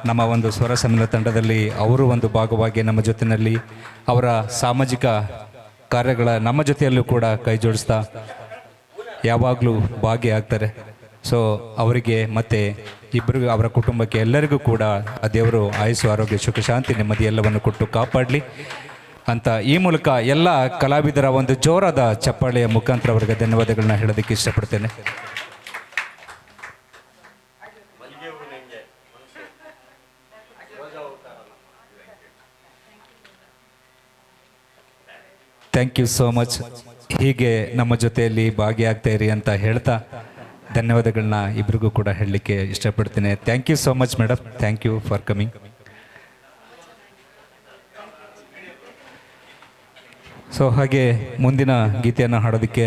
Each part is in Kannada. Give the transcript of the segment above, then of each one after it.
ನಮ್ಮ ಒಂದು ಸ್ವರ ಸಮ್ಮಿಲನ ತಂಡದಲ್ಲಿ ಅವರು ಒಂದು ಭಾಗವಾಗಿ ನಮ್ಮ ಜೊತೆಯಲ್ಲಿ ಅವರ ಸಾಮಾಜಿಕ ಕಾರ್ಯಗಳ ನಮ್ಮ ಜೊತೆಯಲ್ಲೂ ಕೂಡ ಕೈ ಜೋಡಿಸ್ತಾ ಯಾವಾಗಲೂ ಭಾಗಿಯಾಗ್ತಾರೆ. ಸೊ ಅವರಿಗೆ ಮತ್ತು ಇಬ್ಬರಿಗೂ ಅವರ ಕುಟುಂಬಕ್ಕೆ ಎಲ್ಲರಿಗೂ ಕೂಡ ಆ ದೇವರು ಆಯುಸ್ಸು ಆರೋಗ್ಯ ಸುಖ ಶಾಂತಿ ನೆಮ್ಮದಿ ಎಲ್ಲವನ್ನು ಕೊಟ್ಟು ಕಾಪಾಡಲಿ ಅಂತ ಈ ಮೂಲಕ ಎಲ್ಲ ಕಲಾವಿದರ ಒಂದು ಜೋರಾದ ಚಪ್ಪಾಳೆಯ ಮುಖಾಂತರ ಅವರಿಗೆ ಧನ್ಯವಾದಗಳನ್ನ ಹೇಳೋದಕ್ಕೆ ಇಷ್ಟಪಡ್ತೇನೆ. Thank you so much. ಹೀಗೆ ನಮ್ಮ ಜೊತೆಯಲ್ಲಿ ಭಾಗಿಯಾಗ್ತಾ ಇರಿ ಅಂತ ಹೇಳ್ತಾ ಧನ್ಯವಾದಗಳನ್ನ ಇಬ್ಬರಿಗೂ ಕೂಡ ಹೇಳಲಿಕ್ಕೆ ಇಷ್ಟಪಡ್ತೇನೆ. Thank you so much madam. Thank you for coming. So ಹಾಗೆ ಮುಂದಿನ ಗೀತೆಯನ್ನು ಹಾಡೋದಕ್ಕೆ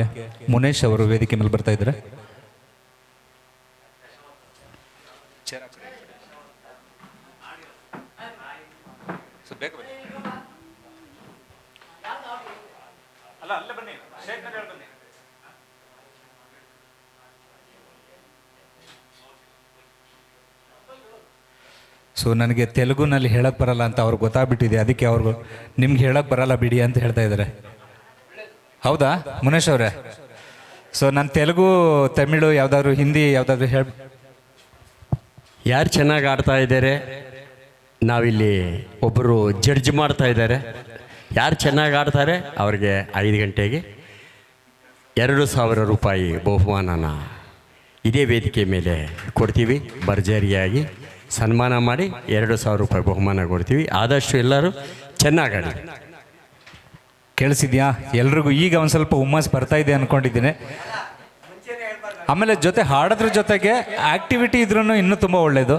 ಮುನೇಶ್ ಅವರು ವೇದಿಕೆ ಮೇಲೆ ಬರ್ತಾ ಇದ್ದಾರೆ. ಸೊ ನನಗೆ ತೆಲುಗುನಲ್ಲಿ ಹೇಳಕ್ಕೆ ಬರಲ್ಲ ಅಂತ ಅವ್ರಿಗೆ ಗೊತ್ತಾಗ್ಬಿಟ್ಟಿದೆ, ಅದಕ್ಕೆ ಅವ್ರಿಗೂ ನಿಮ್ಗೆ ಹೇಳಕ್ಕೆ ಬರಲ್ಲ ಬಿಡಿ ಅಂತ ಹೇಳ್ತಾ ಇದ್ದಾರೆ. ಹೌದಾ ಮುನೇಶ್ ಅವರೇ? ಸೊ ನಾನು ತೆಲುಗು, ತಮಿಳು, ಯಾವುದಾದ್ರು ಹಿಂದಿ ಯಾವುದಾದ್ರು ಯಾರು ಚೆನ್ನಾಗಿ ಆಡ್ತಾ ಇದ್ದಾರೆ, ನಾವಿಲ್ಲಿ ಒಬ್ಬರು ಜಡ್ಜ್ ಮಾಡ್ತಾ ಇದ್ದಾರೆ. ಯಾರು ಚೆನ್ನಾಗಿ ಆಡ್ತಾರೆ ಅವ್ರಿಗೆ 5 ಗಂಟೆಗೆ 2,000 ರೂಪಾಯಿ ಬಹುಮಾನನ ಇದೇ ವೇದಿಕೆ ಮೇಲೆ ಕೊಡ್ತೀವಿ. ಭರ್ಜರಿಯಾಗಿ ಸನ್ಮಾನ ಮಾಡಿ 2,000 ರೂಪಾಯಿ ಬಹುಮಾನ ಕೊಡ್ತೀವಿ. ಆದಷ್ಟು ಎಲ್ಲರೂ ಚೆನ್ನಾಗಾಡಿ. ಕೇಳಿಸಿದ್ಯಾ ಎಲ್ರಿಗೂ? ಈಗ ಒಂದು ಸ್ವಲ್ಪ ಹುಮ್ಮಸ್ ಬರ್ತಾ ಇದೆ ಅಂದ್ಕೊಂಡಿದ್ದೀನಿ. ಆಮೇಲೆ ಜೊತೆ ಹಾಡೋದ್ರ ಜೊತೆಗೆ ಆ್ಯಕ್ಟಿವಿಟಿ ಇದ್ರೂ ಇನ್ನೂ ತುಂಬ ಒಳ್ಳೆಯದು.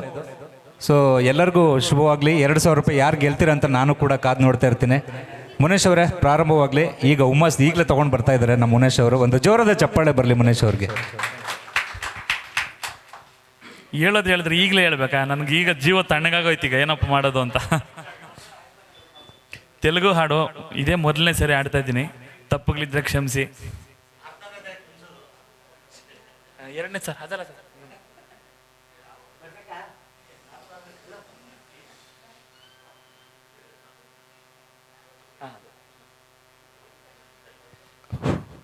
ಸೊ ಎಲ್ಲರಿಗೂ ಶುಭವಾಗಲಿ. 2,000 ರೂಪಾಯಿ ಯಾರು ಗೆಲ್ತೀರ ಅಂತ ನಾನು ಕೂಡ ಕಾದು ನೋಡ್ತಾ ಇರ್ತೀನಿ. ಮುನೇಶ್ ಅವರೇ ಪ್ರಾರಂಭವಾಗಲಿ. ಈಗ ಹುಮ್ಮಸ್ ಈಗಲೇ ತೊಗೊಂಡು ಬರ್ತಾ ಇದ್ದಾರೆ ನಮ್ಮ ಮುನೇಶ್ ಅವರು. ಒಂದು ಜೋರದ ಚಪ್ಪಾಳೆ ಬರಲಿ ಮುನೇಶ್ ಅವ್ರಿಗೆ. ಹೇಳಿದ್ರೆ ಈಗಲೇ ಹೇಳ್ಬೇಕಾ? ನನಗೆ ಈಗ ಜೀವ ತಣ್ಣಗಾಗೋಯ್ತು, ಈಗ ಏನಪ್ಪ ಮಾಡೋದು ಅಂತ. ತೆಲುಗು ಹಾಡು ಇದೇ ಮೊದಲನೇ ಸರಿ ಆಡ್ತಾ ಇದ್ದೀನಿ, ತಪ್ಪುಗಳಿದ್ರೆ ಕ್ಷಮಿಸಿ. 2ನೇ ಸರ್ ಅದಲ್ಲ ಸರ್.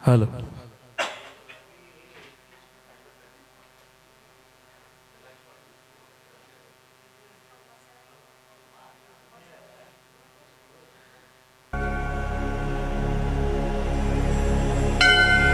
ಹಲೋ